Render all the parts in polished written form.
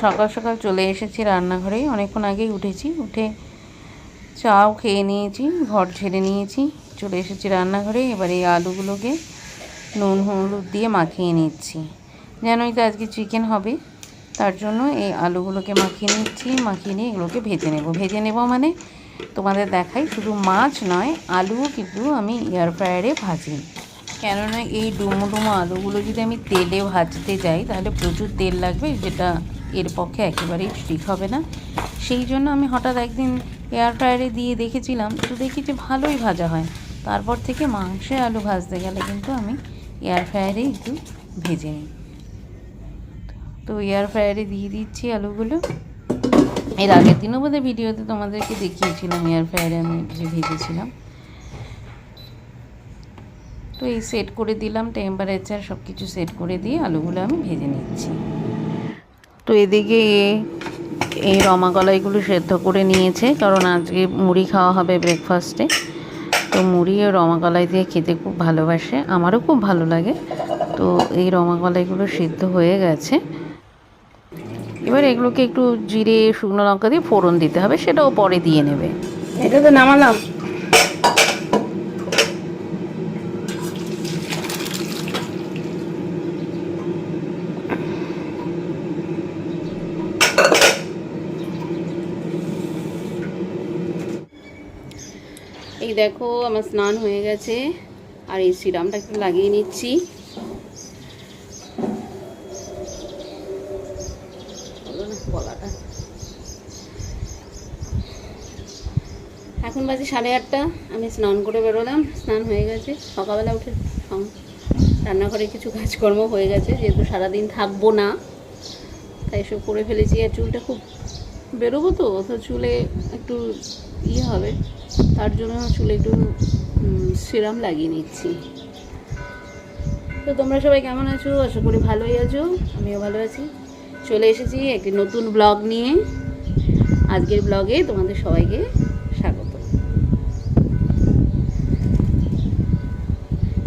সকাল সকাল চলে এসেছি রান্নাঘরে, অনেকক্ষণ আগেই উঠেছি, উঠে চাও খেয়ে নিয়েছি, ঘর ঝেড়ে নিয়েছি, চলে এসেছি রান্নাঘরে। এবার এই আলুগুলোকে নুন হলুদ দিয়ে মাখিয়ে নিচ্ছি। জানোই তো আজকে চিকেন হবে, তার জন্য এই আলুগুলোকে মাখিয়ে নিচ্ছি। মাখিয়ে নিয়ে এগুলোকে ভেজে নেব মানে তোমাদের দেখাই, শুধু মাছ নয় আলুও কিন্তু আমি এয়ার ফ্রায়ারে ভাজি। কেননা এই ডুমো ডুমো আলুগুলো যদি আমি তেলে ভাজতে যাই তাহলে প্রচুর তেল লাগবে, যেটা এর পক্ষে একেবারেই ঠিক হবে না। সেই জন্য আমি হঠাৎ একদিন এয়ার ফ্রায়ারে দিয়ে দেখেছিলাম, তো দেখি যে ভালোই ভাজা হয়। তারপর থেকে মাংসে আলু ভাজতে গেলে কিন্তু আমি এয়ার ফ্রায়ারে একটু ভেজে নিই। তো এয়ার ফ্রায়ারে দিয়ে দিচ্ছি আলুগুলো। এর আগের দিনও বোধহয় ভিডিওতে তোমাদেরকে দেখিয়েছিলাম এয়ার ফ্রায়ারে আমি যে ভেজেছিলাম। তো এই সেট করে দিলাম, টেম্পারেচার সব কিছু সেট করে দিয়ে আলুগুলো আমি ভেজে নিচ্ছি। তো এদিকে এই রমা কলাইগুলো সেদ্ধ করে নিয়েছে, কারণ আজকে মুড়ি খাওয়া হবে ব্রেকফাস্টে। তো মুড়ি ও রমা কলাই দিয়ে খেতে খুব ভালোবাসে, আমারও খুব ভালো লাগে। তো এই রমা কলাইগুলো সিদ্ধ হয়ে গেছে। এবার এগুলোকে একটু জিরে শুকনো লঙ্কা দিয়ে ফোড়ন দিতে হবে, সেটাও পরে দিয়ে নেবে। এটা তো নামালাম। এই দেখো আমার স্নান হয়ে গেছে, আর এই সিরামটা একটু লাগিয়ে নিচ্ছি। গলাটা এখন বাজে 8:30, আমি স্নান করে বেরোলাম, স্নান হয়ে গেছে। সকালবেলা উঠে রান্নাঘরে কিছু কাজকর্ম হয়ে গেছে, যেহেতু সারাদিন থাকবো না তাই সব করে ফেলেছি। আর চুলটা খুব বেরোবো তো চুলে একটু হবে, তার জন্য চুলে একটু সিরাম লাগিয়ে নিচ্ছি। তো তোমরা সবাই কেমন আছো? আশা করি ভালোই আছো, আমিও ভালো আছি। চলে এসেছি একটি নতুন ব্লগ নিয়ে। আজকের ব্লগে তোমাদের সবাইকে স্বাগত।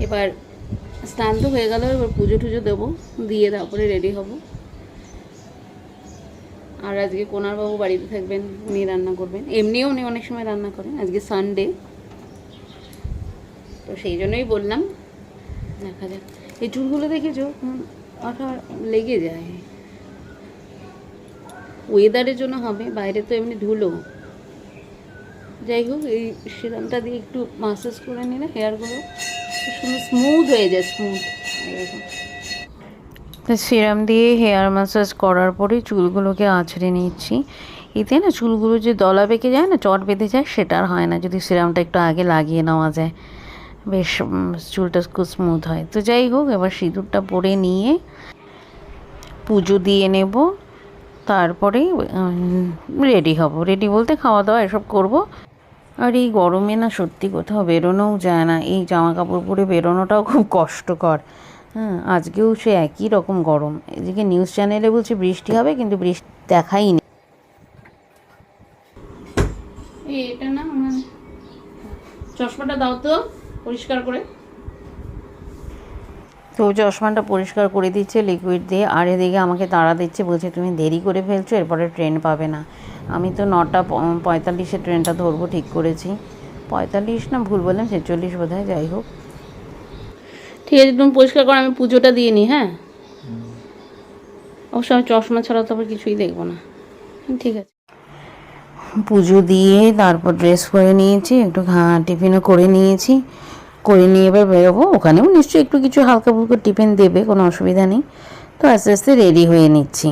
এবার স্নান তো হয়ে গেল, এবার পুজো টুজো দেবো, দিয়ে তারপরে রেডি হব। আর আজকে কোনারবাবু বাড়িতে থাকবেন, উনি রান্না করবেন। এমনিও উনি অনেক সময় রান্না করেন, আজকে সানডে, তো সেই জন্যই বললাম। দেখা যাক। এই চুলগুলো দেখেছো আঠা লেগে যায়, ওয়েদারের জন্য হবে, বাইরে তো এমনি ধুলো। যাই হোক, এই সিরামটা দিয়ে একটু মাসাজ করে নিলে হেয়ারগুলো সুন্দর স্মুথ হয়ে যায়, স্মুথ। তো সিরাম দিয়ে হেয়ার ম্যাসাজ করার পরে চুলগুলোকে আঁচড়ে নিচ্ছি। এতে না চুলগুলো যে দলা বেঁকে যায় না, চট বেঁধে যায়, সেটা আর হয় না যদি সিরামটা একটু আগে লাগিয়ে নেওয়া যায়, বেশ চুলটা খুব স্মুথ হয়। তো যাই হোক, এবার সিঁদুরটা পরে নিয়ে পুজো দিয়ে নেব, তারপরে রেডি হব। রেডি বলতে খাওয়া দাওয়া এসব করব। আর এই গরমে না সত্যি কোথাও বেরোনোও যায় না, এই জামা কাপড় পরে বেরোনোটাও খুব কষ্টকর। হ্যাঁ, আজকেও সে একই রকম গরম। এদিকে নিউজ চ্যানেলে বলছে বৃষ্টি হবে, কিন্তু বৃষ্টি দেখাই নেই। এটা না চশমাটা দাও তো পরিষ্কার করে। তো চশমাটা পরিষ্কার করে দিচ্ছে লিকুইড দিয়ে, আর এদিকে আমাকে তাড়া দিচ্ছে, বলছে তুমি দেরি করে ফেলছো, এরপরে ট্রেন পাবে না। আমি তো 9:45 ট্রেনটা ধরবো ঠিক করেছি। 45 না, ভুল বললাম, 46 বোধ হয়। যাই হোক, ঠিক আছে, তুমি পরিষ্কার করো, আমি পুজোটা দিয়ে নিই। হ্যাঁ, অবশ্য আমি চশমা ছাড়া তো আবার কিছুই দেখবো না। ঠিক আছে, পুজো দিয়ে তারপর ড্রেস পরে নিয়েছি, একটু টিফিনও করে নিয়েছি, করে নিয়ে এবার বেরোবো। ওখানেও নিশ্চয়ই একটু কিছু হালকা ফুলকা টিফিন দেবে, কোনো অসুবিধা নেই। তো আস্তে আস্তে রেডি হয়ে নিচ্ছি।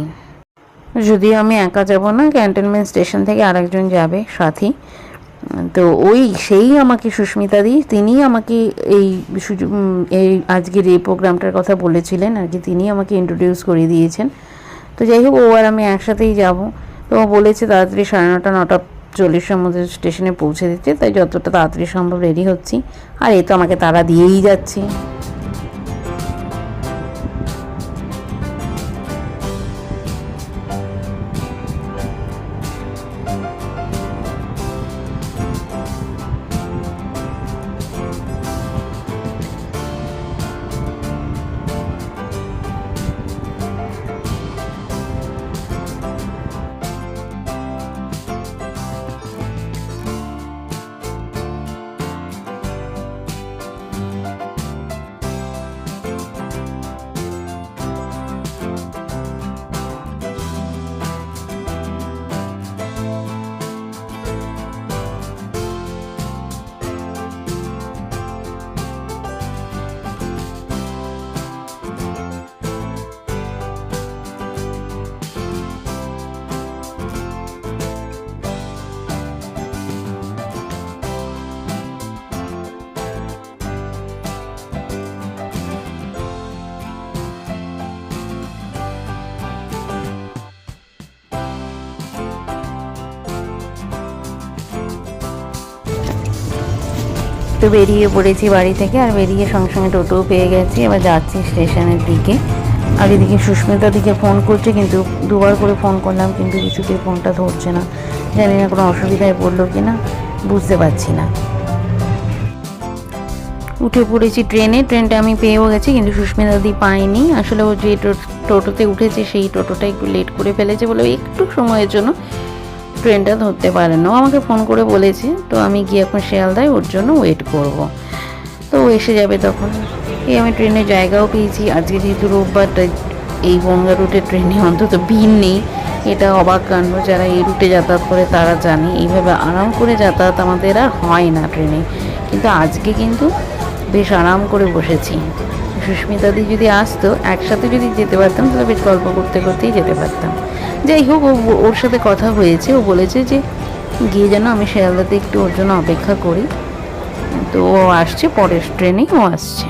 যদিও আমি একা যাব না, ক্যান্টনমেন্ট স্টেশন থেকে আরেকজন যাবে সাথী। তো সেই আমাকে সুস্মিতা দি, তিনি আমাকে এই আজকের এই প্রোগ্রামটার কথা বলেছিলেন আর কি, তিনি আমাকে ইন্ট্রোডিউস করে দিয়েছেন। তো যাই হোক, ও আর আমি একসাথেই যাব। তো ও বলেছে তাড়াতাড়ি 9:30 9:40 মধ্যে স্টেশনে পৌঁছে দিতে, তাই যতটা তাড়াতাড়ি সম্ভব রেডি হচ্ছি। আর এ তো আমাকে তাড়া দিয়েই যাচ্ছে। তো বেরিয়ে পড়েছি বাড়ি থেকে, আর বেরিয়ে সঙ্গে সঙ্গে টোটোও পেয়ে গেছি। এবার যাচ্ছি স্টেশনের দিকে। আর এদিকে সুস্মিতার দিকে ফোন করছে, কিন্তু দুবার করে ফোন করলাম কিন্তু কিছুতেই ফোনটা ধরছে না। জানি না কোনো অসুবিধায় পড়লো কি না, বুঝতে পারছি না। উঠে পড়েছি ট্রেনটা আমি পেয়েও গেছি, কিন্তু সুস্মিতা দি পাইনি। আসলে ও যে টোটোতে উঠেছে সেই টোটোটা একটু লেট করে ফেলেছে বলে একটু সময়ের জন্য ট্রেনটা ধরতে পারে না। ও আমাকে ফোন করে বলেছে, তো আমি গিয়ে এখন শিয়ালদায় ওর জন্য ওয়েট করব। তো ও এসে যাবে তখন। আমি ট্রেনের জায়গাও পেয়েছি। আজকে যেহেতু রোববার, এই বনগাঁ রুটের ট্রেনে অন্তত ভিড় নেই। এটা অবাক কাণ্ড, যারা এই রুটে যাতায়াত করে তারা জানে এইভাবে আরাম করে যাতায়াত আমাদের আর হয় না ট্রেনে। কিন্তু আজকে কিন্তু বেশ আরাম করে বসেছি। সুস্মিতা দি যদি আসতো, একসাথে যদি যেতে পারতাম তাহলে বেশ গল্প করতে করতেই যেতে পারতাম। যাই হোক, ওর সাথে কথা হয়েছে, ও বলেছে যে গিয়ে যেন আমি শিয়ালদাতে একটু ওর জন্য অপেক্ষা করি। তো ও আসছে, পরের ট্রেনেই ও আসছে।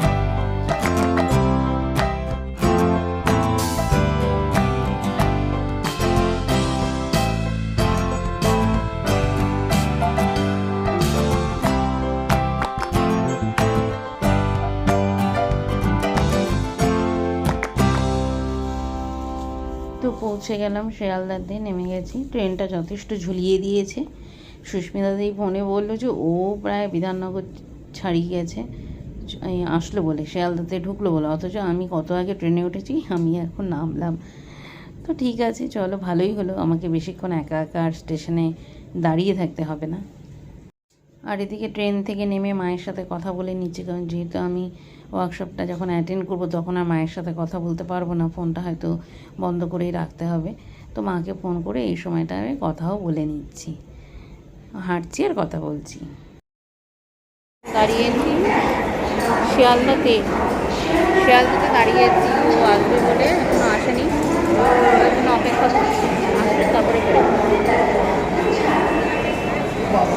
তো পৌঁছে গেলাম শিয়ালদাতে, নেমে গেছি। ট্রেনটা যথেষ্ট ঝুলিয়ে দিয়েছে। সুস্মিতা দি ফোনে বললো যে ও প্রায় বিধাননগর ছাড়িয়ে গেছে, আসলো বলে, শিয়ালদাতে ঢুকলো বলে, অথচ আমি কত আগে ট্রেনে উঠেছি, আমি এখন নামলাম। তো ঠিক আছে, চলো, ভালোই হলো, আমাকে বেশিক্ষণ একা একা আর স্টেশনে দাঁড়িয়ে থাকতে হবে না। আর এদিকে ট্রেন থেকে নেমে মায়ের সাথে কথা বলে নিচ্ছি, কারণ যেহেতু আমি ওয়ার্কশপটা যখন অ্যাটেন্ড করবো তখন আর মায়ের সাথে কথা বলতে পারবো না, ফোনটা হয়তো বন্ধ করেই রাখতে হবে। তো মাকে ফোন করে এই সময়টায় কথাও বলে নিচ্ছি, হাঁটছি আর কথা বলছি। দাঁড়িয়েছি শিয়ালদাতে দাঁড়িয়েছি, ও আসবে বলে এখনো আসেনি, এখনো অপেক্ষা করছি, আসবে তারপরে করে।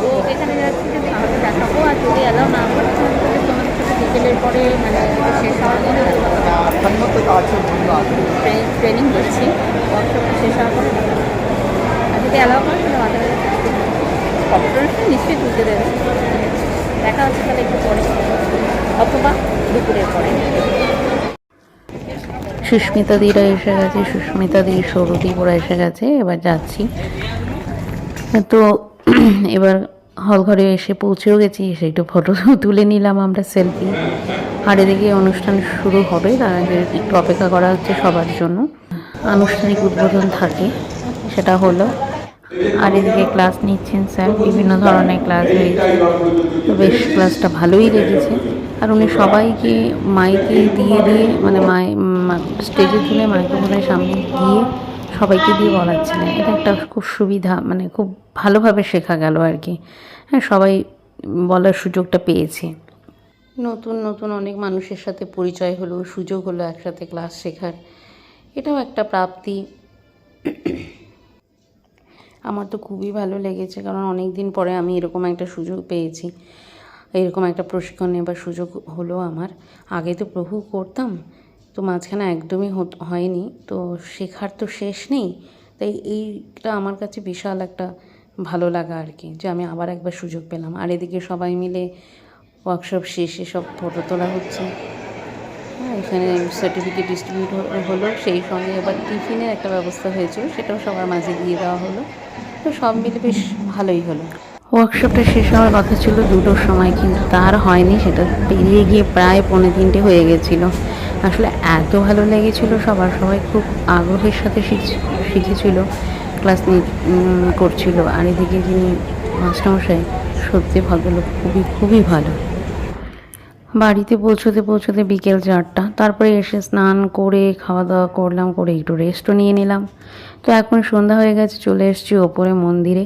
তো এখানে যাচ্ছি, যদি আমাকে দেখাবো, আর যদি এলাও না করছে তাহলে তোমাদের সাথে বিকেলের পরে মানে শেষ হওয়ার পরে ট্রেনিং করছি, ওয়ার্কশপটা শেষ হওয়ার পরে আর যদি এলাও করে তাহলে মাঝে মাঝে কম্পিউটারটা নিশ্চয়ই তুলতে দেবে। দেখা হচ্ছে তাহলে একটু পরে, অথবা দুপুরের পরে। সুস্মিতা দিরা এসে গেছে, সুস্মিতা দি, সৌরদী ওরা এসে গেছে। এবার যাচ্ছি। তো এবার হল ঘরে এসে পৌঁছেও গেছি, এসে একটু ফটো তুলে নিলাম আমরা, সেলফি। আর এদিকে অনুষ্ঠান শুরু হবে, তার আগে একটু অপেক্ষা করা হচ্ছে সবার জন্য। আনুষ্ঠানিক উদ্বোধন থাকে, সেটা হলো। আর এদিকে ক্লাস নিচ্ছেন স্যার, বিভিন্ন ধরনের ক্লাস হয়েছে, তো বেশ ক্লাসটা ভালোই লেগেছে। আর উনি সবাইকে মাইকে দিয়ে মানে স্টেজে তুলে মাইক্রোফোনের সামনে গিয়ে সবাইকে দিয়ে বলাচ্ছিলেন। এটা একটা খুব সুবিধা, মানে খুব ভালোভাবে শেখা গেল আর কি। হ্যাঁ, সবাই বলার সুযোগটা পেয়েছে। নতুন নতুন অনেক মানুষের সাথে পরিচয় হলো, সুযোগ হলো একসাথে ক্লাস শেখার, এটাও একটা প্রাপ্তি। আমার তো খুবই ভালো লেগেছে, কারণ অনেক দিন পরে আমি এরকম একটা সুযোগ পেয়েছি, এরকম একটা প্রশিক্ষণ নেবার সুযোগ হলো আমার। আগে তো প্রভু করতাম, তো মাঝখানে একদমই হয়নি, তো শেখার তো শেষ নেই। তাই এইটা আমার কাছে বিশাল একটা ভালো লাগা আর কি, যে আমি আবার একবার সুযোগ পেলাম। আর এদিকে সবাই মিলে ওয়ার্কশপ শেষে সব ফটো তোলা হচ্ছে। হ্যাঁ, এখানে সার্টিফিকেট ডিস্ট্রিবিউট হলো, সেই সঙ্গে এবার টিফিনের একটা ব্যবস্থা হয়েছিল, সেটাও সবার মাঝে দিয়ে দেওয়া হলো। তো সব মিলে বেশ ভালোই হলো। ওয়ার্কশপটা শেষ হওয়ার কথা ছিল 2টোর সময়, কিন্তু তার হয়নি, সেটা পেরিয়ে গিয়ে প্রায় 2:45 হয়ে গেছিলো। আসলে এত ভালো লেগেছিলো, সবাই খুব আগ্রহের সাথে শিখেছিল, ক্লাস করছিল। আর এদিকে যিনি মাস্টারমশাই, সত্যি ভদ্রলোক, খুবই ভালো। বাড়িতে পৌঁছতে বিকেল 4টা। তারপরে এসে স্নান করে খাওয়া দাওয়া করলাম, করে একটু রেস্টও নিয়ে নিলাম। তো এখন সন্ধ্যা হয়ে গেছে, চলে এসেছি ওপরে মন্দিরে।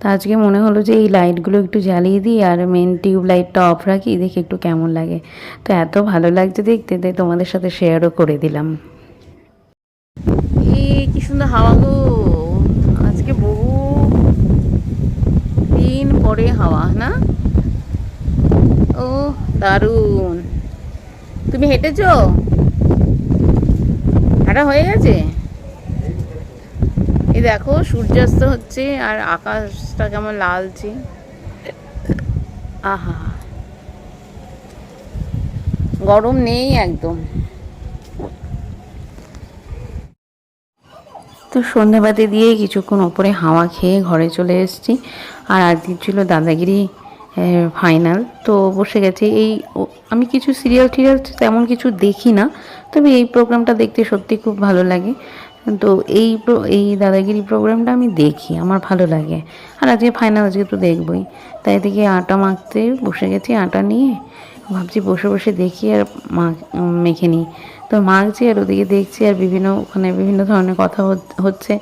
তা আজকে মনে হলো যে এই লাইটগুলো একটু জ্বালিয়ে দিই আর মেন টিউব লাইটটা অফ রাখি, দেখি একটু কেমন লাগে। তো এত ভালো লাগছে দেখতে, তাই তোমাদের সাথে শেয়ারও করে দিলাম। কি সুন্দর হাওয়া গো, আজকে বহু দিন পরে হাওয়া না? ও দারুণ। তুমি হেঁটেছো? হাঁটা হয়ে গেছে? এই দেখো সূর্যাস্ত হচ্ছে আর আকাশটা কেমন লালচে, আহা গরম নেই একদম। তো সন্ধ্যাবাতি দিয়ে কিছুক্ষণ ওপরে হাওয়া খেয়ে ঘরে চলে এসেছি। আর আজকে ছিল দাদাগিরি ফাইনাল, তো বসে গেছে। আমি কিছু সিরিয়াল টিরিয়াল তেমন কিছু দেখি না, তবে এই প্রোগ্রামটা দেখতে সত্যি খুব ভালো লাগে। তো এই দাদাগিরি প্রোগ্রামটা আমি দেখি, আমার ভালো লাগে। আর আজকে ফাইনাল, আজকে তো দেখবই। তাই এদিকে আটা মাখতে বসে গেছি। আটা নিয়ে ভাবছি বসে বসে দেখি আর মেখে নিই। তো মাখছি আর ওদিকে দেখছি, আর ওখানে বিভিন্ন ধরনের কথা হচ্ছে,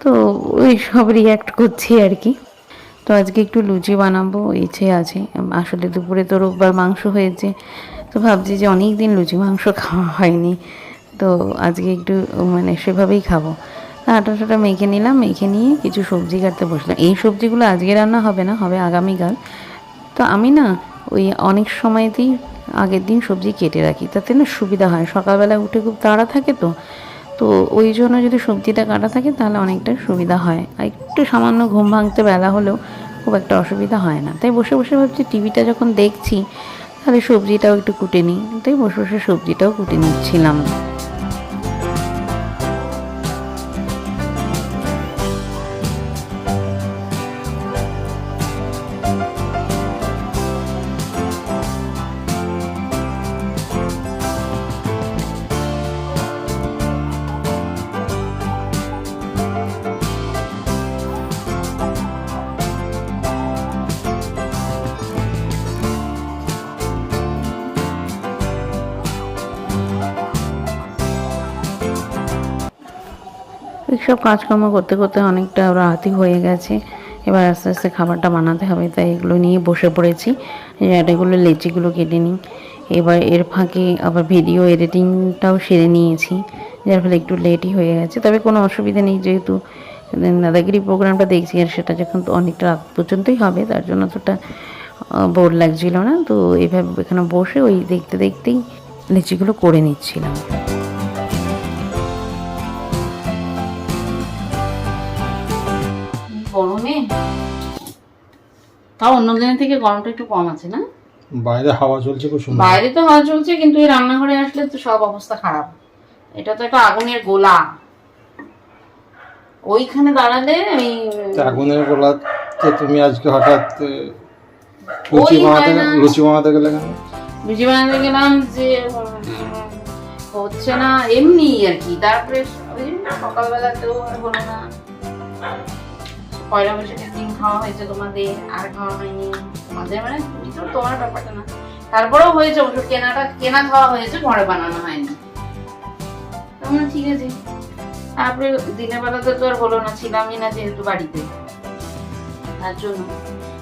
তো ওই সব রিয়্যাক্ট করছি আর কি। তো আজকে একটু লুচি বানাবো ইচ্ছে আছে। আসলে দুপুরে তো রোববার মাংস হয়েছে, তো ভাবছি যে অনেক দিন লুচি মাংস খাওয়া হয়নি, তো আজকে একটু সেভাবেই খাবো। আটা মেখে নিলাম, মেখে নিয়ে কিছু সবজি কাটতে বসলাম। এই সবজিগুলো আজকে রান্না হবে না, হবে আগামীকাল। তো আমি না ওই অনেক সময়তেই আগের দিন সবজি কেটে রাখি, তাতে না সুবিধা হয়। সকালবেলা উঠে খুব তাড়া থাকে, তো ওই জন্য যদি সবজিটা কাটা থাকে তাহলে অনেকটা সুবিধা হয়। আর একটু সামান্য ঘুম ভাঙতে বেলা হলেও খুব একটা অসুবিধা হয় না। তাই বসে বসে ভাবছি টিভিটা যখন দেখছি তাহলে সবজিটাও একটু কুটে নিই, তাই বসে বসে সবজিটাও কুটে নিচ্ছিলাম। এইসব কাজকর্ম করতে করতে অনেকটা রাতই হয়ে গেছে। এবার আস্তে আস্তে খাবারটা বানাতে হবে, তাই এগুলো নিয়ে বসে পড়েছি। এগুলো লেচিগুলো কেটে নিই। এবার এর ফাঁকে আবার ভিডিও এডিটিংটাও সেরে নিয়েছি, যার ফলে একটু লেটই হয়ে গেছে। তবে কোনো অসুবিধা নেই, যেহেতু দাদাগিরি প্রোগ্রামটা দেখছি আর সেটা যখন তো অনেকটা রাত পর্যন্তই হবে, তার জন্য অতটা বোর লাগছিল না। তো এইভাবে এখানে বসে ওই দেখতে দেখতেই লেচিগুলো করে নিচ্ছিলাম। গরমে তাও অন্য দিনের থেকে গরমটা একটু কম আছে না? বাইরে হাওয়া চলছে খুব সুন্দর। বাইরে তো হাওয়া চলছে, কিন্তু এই রান্নাঘরে আসলে তো সব অবস্থা খারাপ। এটা তো একটা আগুনের গোলা, ওইখানে দাঁড়ালে এই আগুনের গোলাতে তুমি আজকে হঠাৎ লুচি বানাতে গেলে কেন? লুচি বানাতে গেলাম যে হচ্ছে না এমনি আর কি। তারপরে সকালবেলাতেও হলো না। পয়লা বৈশাখের দিন খাওয়া হয়েছে তোমাদের, আর খাওয়া হয়নি তোমাদের, তুমি তো তোমার ব্যাপারটা না। তারপরেও হয়েছে অবশ্য, কেনা খাওয়া হয়েছে, ঘরে বানানো হয়নি। তখন ঠিক আছে। তারপরে দিনের বেলাতে তো আর হলো না, ছিলামই না যেহেতু বাড়িতে, তার জন্য।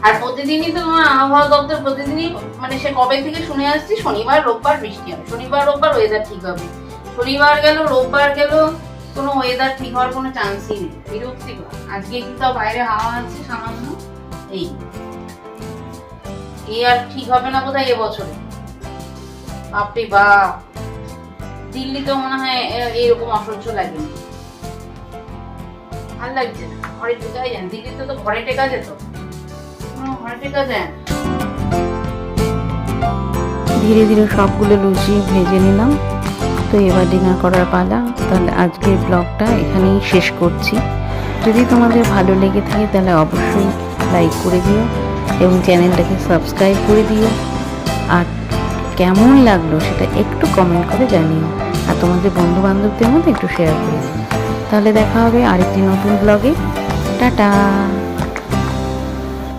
আর প্রতিদিনই তো তোমার আবহাওয়া দপ্তর প্রতিদিনই সে কবে থেকে শুনে আসছি শনিবার রোববার বৃষ্টি হবে, শনিবার রোববার ওয়েদার ঠিক হবে। শনিবার গেল, রোববার গেল, কোনো ওয়েদার ঠিক হওয়ার কোনো চান্সই নেই। বিরক্তিকর। আজকে একটু তাও বাইরে হাওয়া আছে সামান্য, এই আর ঠিক হবে না বোধহয় এবছরে। বাপরে বাপ, দিল্লিতেও মনে হয় এরকম অসহ্য লাগেনি, ভাল লাগছে না। ঘরে টেকা যায়, দিল্লিতে তো ঘরে টেকা যেত, ঘরে টেকা যায়। ধীরে ধীরে সবগুলো লুচি ভেজে নিলাম। তো এবার ডিনার করার পালা। তাহলে আজকের ব্লগটা এখানেই শেষ করছি। যদি তোমাদের ভালো লেগে থাকে তাহলে অবশ্যই লাইক করে দিও এবং চ্যানেলটাকে সাবস্ক্রাইব করে দিও। আর কেমন লাগলো সেটা একটু কমেন্ট করে জানিও, আর তোমাদের বন্ধু বান্ধবদের মধ্যে একটু শেয়ার করে দিও। তাহলে দেখা হবে আরেকটি নতুন ব্লগে। টাটা।